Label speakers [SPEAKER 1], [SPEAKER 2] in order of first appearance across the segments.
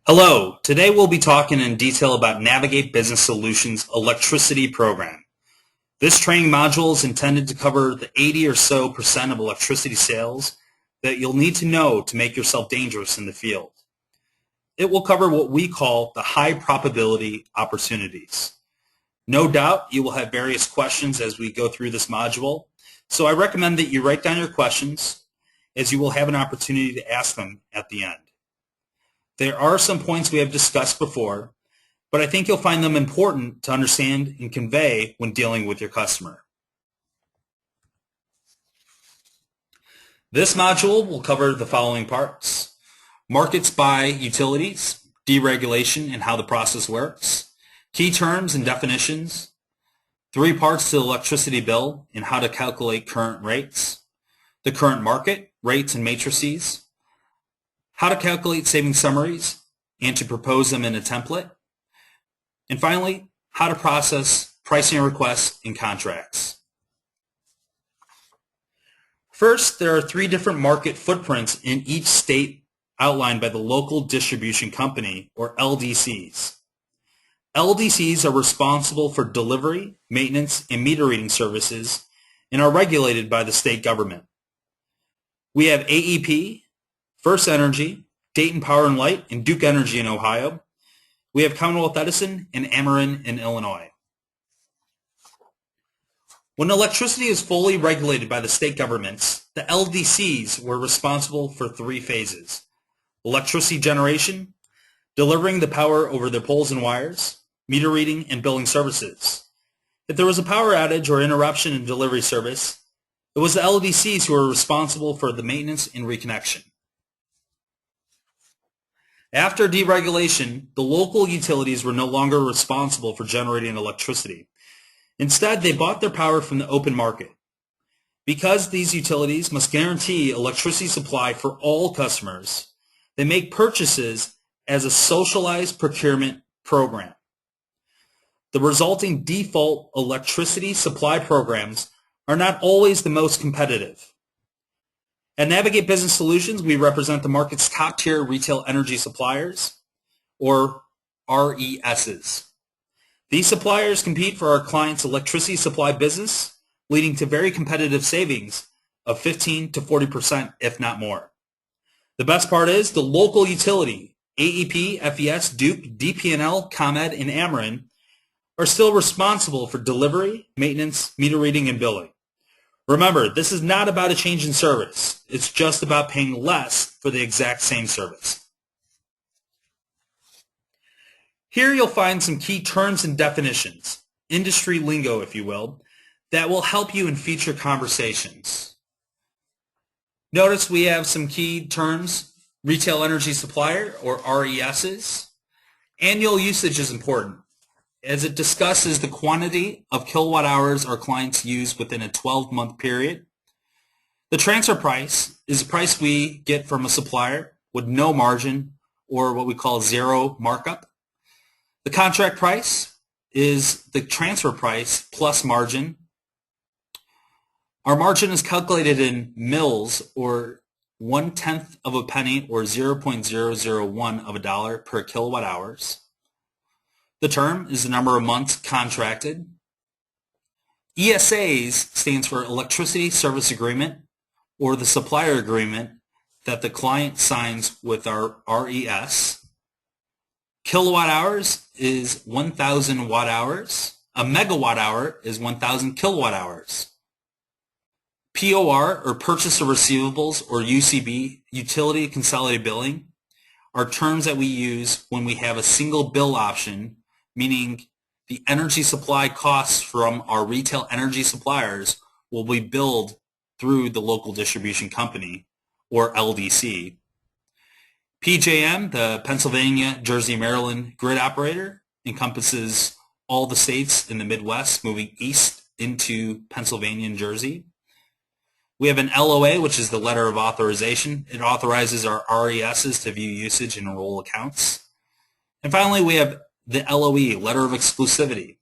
[SPEAKER 1] Hello, today we'll be talking in detail about Navigate Business Solutions electricity program. This training module is intended to cover the 80 or so percent of electricity sales that you'll need to know to make yourself dangerous in the field. It will cover what we call the high probability opportunities. No doubt you will have various questions as we go through this module, so I recommend that you write down your questions as you will have an opportunity to ask them at the end. There are some points we have discussed before, but I think you'll find them important to understand and convey when dealing with your customer. This module will cover the following parts: markets by utilities, deregulation and how the process works, key terms and definitions, 3 parts to the electricity bill and how to calculate current rates, the current market, rates and matrices, how to calculate saving summaries and to propose them in a template, and finally, how to process pricing requests and contracts. First, there are 3 different market footprints in each state outlined by the local distribution company, or LDCs. LDCs are responsible for delivery, maintenance, and meter reading services and are regulated by the state government. We have AEP, First Energy, Dayton Power and Light, and Duke Energy in Ohio. We have Commonwealth Edison and Ameren in Illinois. When electricity is fully regulated by the state governments, the LDCs were responsible for 3 phases: electricity generation, delivering the power over their poles and wires, meter reading, and billing services. If there was a power outage or interruption in delivery service, it was the LDCs who were responsible for the maintenance and reconnection. After deregulation, the local utilities were no longer responsible for generating electricity. Instead, they bought their power from the open market. Because these utilities must guarantee electricity supply for all customers, they make purchases as a socialized procurement program. The resulting default electricity supply programs are not always the most competitive. At Navigate Business Solutions, we represent the market's top-tier retail energy suppliers, or RESs. These suppliers compete for our clients' electricity supply business, leading to very competitive savings of 15 to 40%, if not more. The best part is the local utility, AEP, FES, Duke, DP&L, ComEd, and Ameren, are still responsible for delivery, maintenance, meter reading, and billing. Remember, this is not about a change in service. It's just about paying less for the exact same service. Here you'll find some key terms and definitions, industry lingo if you will, that will help you in future conversations. Notice we have some key terms: retail energy supplier, or RESs. Annual usage is important, as it discusses the quantity of kilowatt hours our clients use within a 12-month period. The transfer price is the price we get from a supplier with no margin, or what we call zero markup. The contract price is the transfer price plus margin. Our margin is calculated in mils, or 1/10 of a penny, or 0.001 of a dollar per kilowatt hours. The term is the number of months contracted. ESAs stands for Electricity Service Agreement, or the supplier agreement that the client signs with our RES. Kilowatt hours is 1,000 watt hours. A megawatt hour is 1,000 kilowatt hours. POR, or Purchase of Receivables, or UCB, Utility Consolidated Billing, are terms that we use when we have a single bill option, meaning the energy supply costs from our retail energy suppliers will be billed through the local distribution company, or LDC. PJM, the Pennsylvania, Jersey, Maryland grid operator, encompasses all the states in the Midwest moving east into Pennsylvania and Jersey. We have an LOA, which is the letter of authorization. It authorizes our RESs to view usage and enroll accounts. And finally, we have the LOE, letter of exclusivity.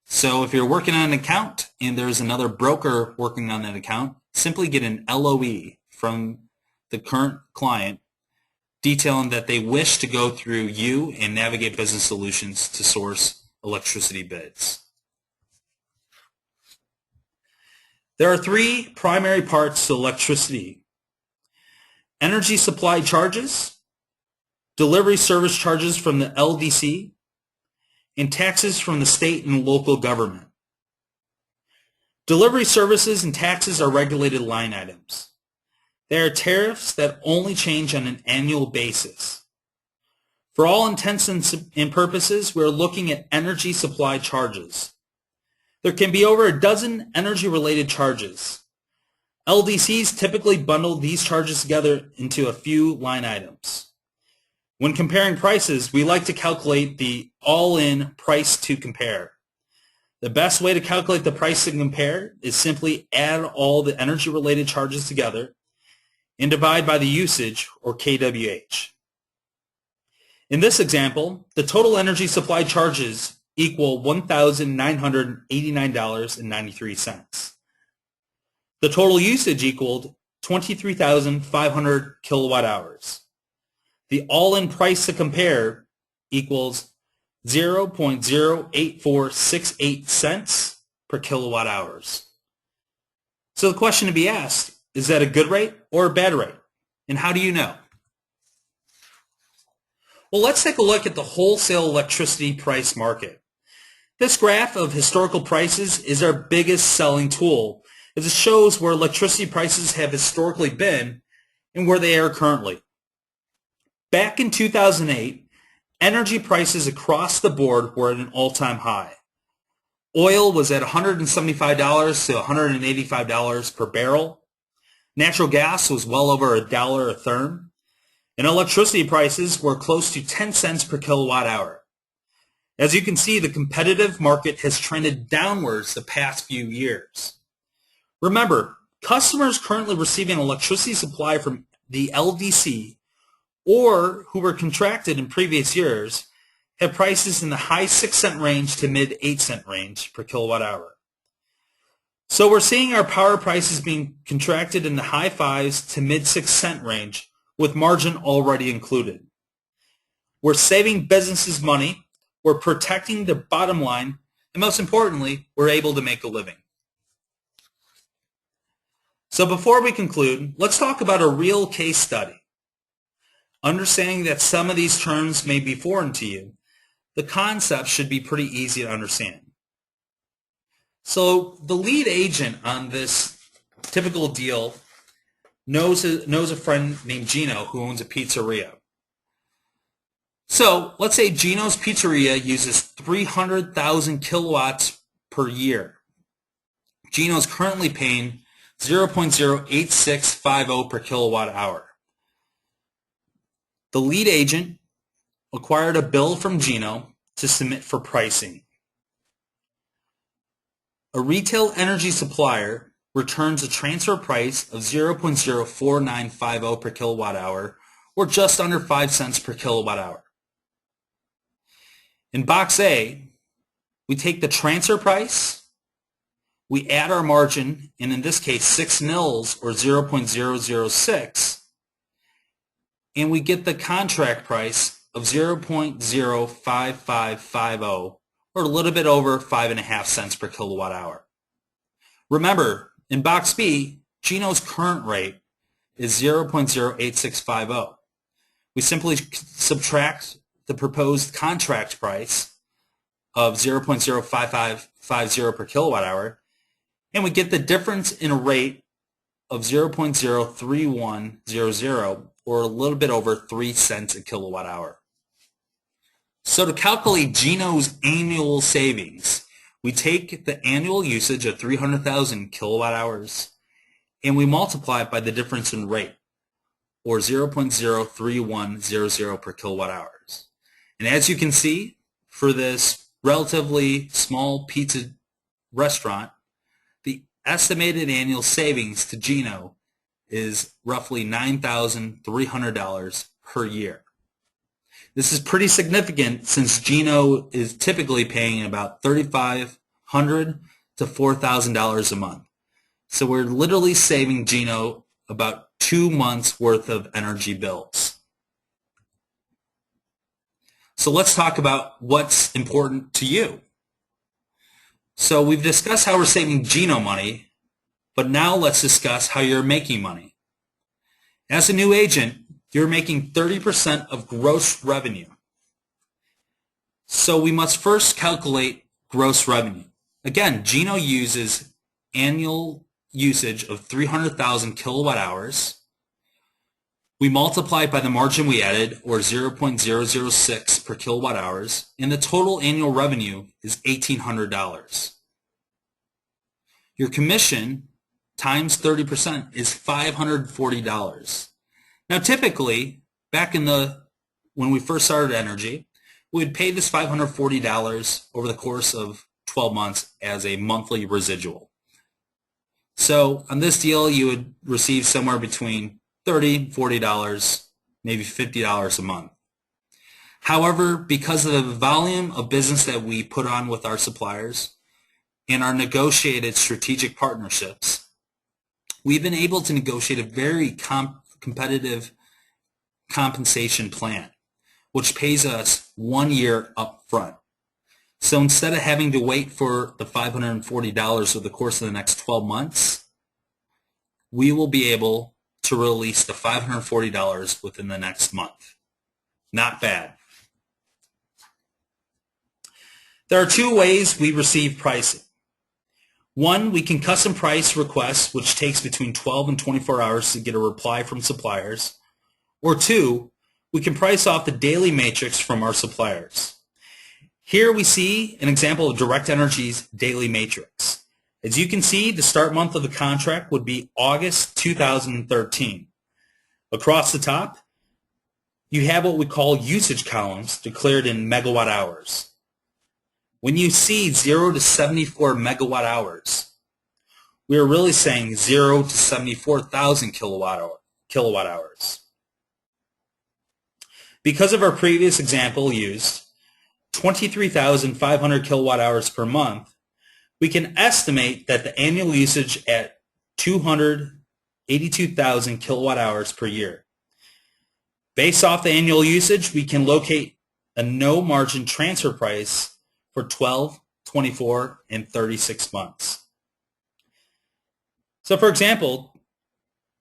[SPEAKER 1] So if you're working on an account and there's another broker working on that account, simply get an LOE from the current client detailing that they wish to go through you and Navigate Business Solutions to source electricity bids. There are three primary parts to electricity: energy supply charges, delivery service charges from the LDC, and taxes from the state and local government. Delivery services and taxes are regulated line items. They are tariffs that only change on an annual basis. For all intents and purposes, we are looking at energy supply charges. There can be over a dozen energy-related charges. LDCs typically bundle these charges together into a few line items. When comparing prices, we like to calculate the all-in price to compare. The best way to calculate the price to compare is simply add all the energy-related charges together and divide by the usage, or kWh. In this example, the total energy supply charges equal $1,989.93. The total usage equaled 23,500 kilowatt hours. The all-in price to compare equals 0.08468 cents per kilowatt hours. So the question to be asked, is that a good rate or a bad rate? And how do you know? Well, let's take a look at the wholesale electricity price market. This graph of historical prices is our biggest selling tool, as it shows where electricity prices have historically been and where they are currently. Back in 2008, energy prices across the board were at an all-time high. Oil was at $175 to $185 per barrel. Natural gas was well over $1 a therm. And electricity prices were close to 10 cents per kilowatt hour. As you can see, the competitive market has trended downwards the past few years. Remember, customers currently receiving electricity supply from the LDC or who were contracted in previous years have prices in the high 6-cent range to mid 8-cent range per kilowatt hour. So we're seeing our power prices being contracted in the high 5s to mid 6-cent range with margin already included. We're saving businesses money, we're protecting their bottom line, and most importantly, we're able to make a living. So before we conclude, let's talk about a real case study. Understanding that some of these terms may be foreign to you, the concept should be pretty easy to understand. So the lead agent on this typical deal knows a friend named Gino who owns a pizzeria. So let's say Gino's pizzeria uses 300,000 kilowatts per year. Gino's currently paying 0.08650 per kilowatt hour. The lead agent acquired a bill from Gino to submit for pricing. A retail energy supplier returns a transfer price of 0.04950 per kilowatt hour, or just under 5 cents per kilowatt hour. In box A, we take the transfer price, we add our margin, and in this case 6 mils or 0.006, and we get the contract price of 0.05550, or a little bit over 5.5 cents per kilowatt hour. Remember, in box B, Gino's current rate is 0.08650. We simply subtract the proposed contract price of 0.05550 per kilowatt hour, and we get the difference in a rate of 0.03100, or a little bit over 3 cents a kilowatt hour. So to calculate Gino's annual savings, we take the annual usage of 300,000 kilowatt hours and we multiply it by the difference in rate, or 0.03100 per kilowatt hours. And as you can see, for this relatively small pizza restaurant, the estimated annual savings to Gino is roughly $9,300 per year. This is pretty significant since Gino is typically paying about $3,500 to $4,000 a month. So we're literally saving Gino about 2 months worth of energy bills. So let's talk about what's important to you. So we've discussed how we're saving Gino money, but now let's discuss how you're making money. As a new agent, you're making 30% of gross revenue. So we must first calculate gross revenue. Again, Gino uses annual usage of 300,000 kilowatt hours. We multiply it by the margin we added, or 0.006 per kilowatt hours, and the total annual revenue is $1,800. Your commission times 30% is $540. Now typically, back when we first started Energy, we would pay this $540 over the course of 12 months as a monthly residual. So on this deal, you would receive somewhere between $30, $40, maybe $50 a month. However, because of the volume of business that we put on with our suppliers and our negotiated strategic partnerships, we've been able to negotiate a very competitive compensation plan, which pays us 1 year up front. So instead of having to wait for the $540 over the course of the next 12 months, we will be able to release the $540 within the next month. Not bad. There are two ways we receive pricing. One, we can custom price requests, which takes between 12 and 24 hours to get a reply from suppliers. Or two, we can price off the daily matrix from our suppliers. Here we see an example of Direct Energy's daily matrix. As you can see, the start month of the contract would be August 2013. Across the top, you have what we call usage columns declared in megawatt hours. When you see 0 to 74 megawatt hours, we are really saying 0 to 74,000 kilowatt hours. Because of our previous example used, 23,500 kilowatt hours per month, we can estimate that the annual usage at 282,000 kilowatt hours per year. Based off the annual usage, we can locate a no margin transfer price for 12, 24, and 36 months. So for example,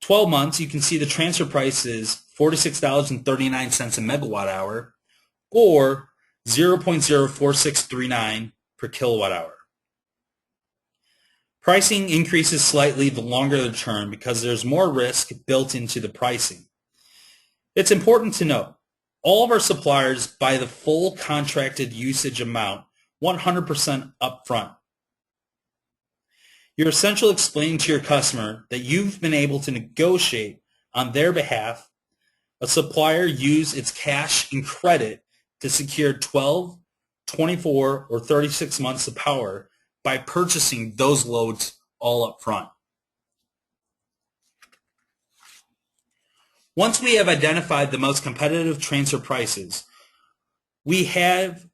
[SPEAKER 1] 12 months, you can see the transfer price is $46.39 a megawatt hour, or 0.04639 per kilowatt hour. Pricing increases slightly the longer the term because there's more risk built into the pricing. It's important to note, all of our suppliers buy the full contracted usage amount 100% upfront. You're essentially explaining to your customer that you've been able to negotiate on their behalf. A supplier use its cash and credit to secure 12, 24, or 36 months of power by purchasing those loads all up front. Once we have identified the most competitive transfer prices, we add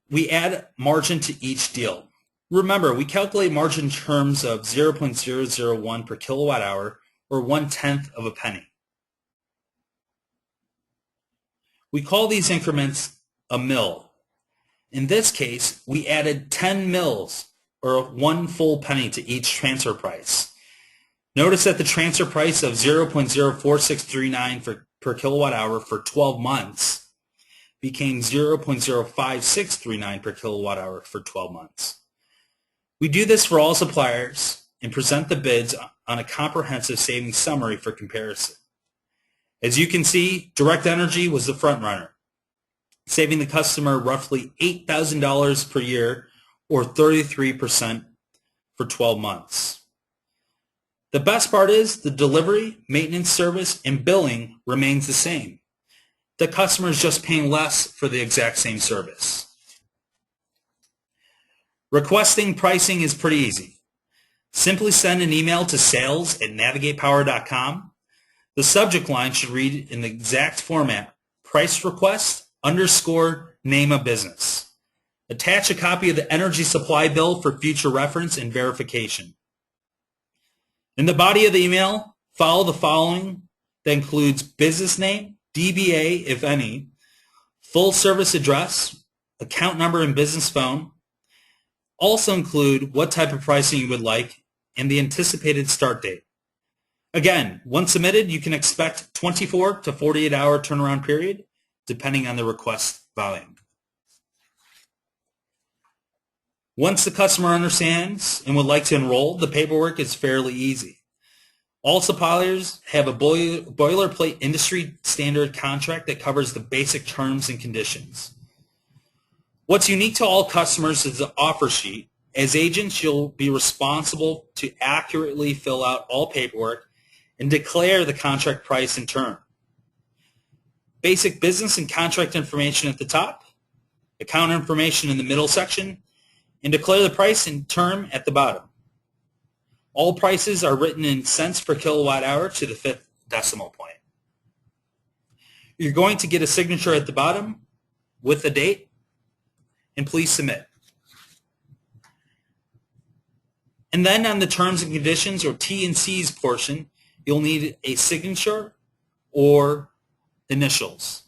[SPEAKER 1] margin to each deal. Remember, we calculate margin in terms of 0.001 per kilowatt hour, or 1/10 of a penny. We call these increments a mil. In this case, we added 10 mils, or 1 full penny to each transfer price. Notice that the transfer price of 0.04639 per kilowatt hour for 12 months became 0.05639 per kilowatt hour for 12 months. We do this for all suppliers and present the bids on a comprehensive savings summary for comparison. As you can see, Direct Energy was the front runner, saving the customer roughly $8,000 per year, or 33% for 12 months. The best part is the delivery, maintenance service, and billing remains the same. The customer is just paying less for the exact same service. Requesting pricing is pretty easy. Simply send an email to sales@navigatepower.com. The subject line should read in the exact format, price request _ name of business. Attach a copy of the energy supply bill for future reference and verification. In the body of the email, follow the following that includes business name, DBA if any, full service address, account number and business phone. Also include what type of pricing you would like and the anticipated start date. Again, once submitted, you can expect 24 to 48 hour turnaround period depending on the request volume. Once the customer understands and would like to enroll, the paperwork is fairly easy. All suppliers have a boilerplate industry standard contract that covers the basic terms and conditions. What's unique to all customers is the offer sheet. As agents, you'll be responsible to accurately fill out all paperwork and declare the contract price and term. Basic business and contract information at the top, account information in the middle section, and declare the price and term at the bottom. All prices are written in cents per kilowatt hour to the 5th decimal point. You're going to get a signature at the bottom with the date, and please submit. And then on the terms and conditions, or T&Cs portion, you'll need a signature or initials.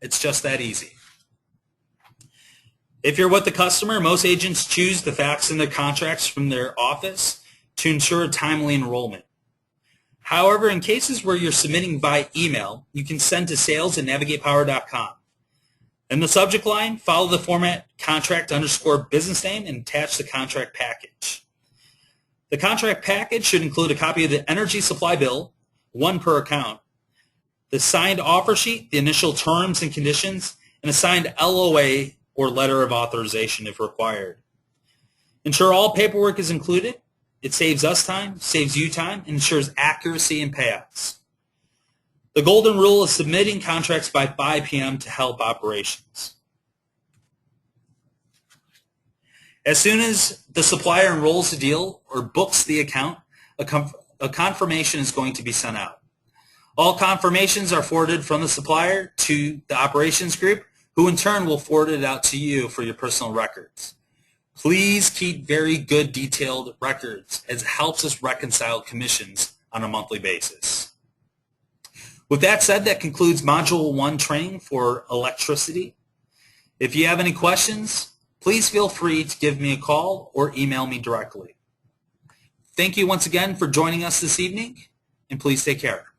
[SPEAKER 1] It's just that easy. If you're with the customer, most agents choose to fax in their contracts from their office to ensure timely enrollment. However, in cases where you're submitting by email, you can send to sales@navigatepower.com. In the subject line, follow the format contract_business name and attach the contract package. The contract package should include a copy of the energy supply bill, one per account, the signed offer sheet, the initial terms and conditions, and a signed LOA or letter of authorization if required. Ensure all paperwork is included. It saves us time, saves you time, and ensures accuracy in payouts. The golden rule is submitting contracts by 5 p.m. to help operations. As soon as the supplier enrolls the deal or books the account, a confirmation is going to be sent out. All confirmations are forwarded from the supplier to the operations group, who in turn will forward it out to you for your personal records. Please keep very good detailed records, as it helps us reconcile commissions on a monthly basis. With that said, that concludes Module 1 training for electricity. If you have any questions, please feel free to give me a call or email me directly. Thank you once again for joining us this evening, and please take care.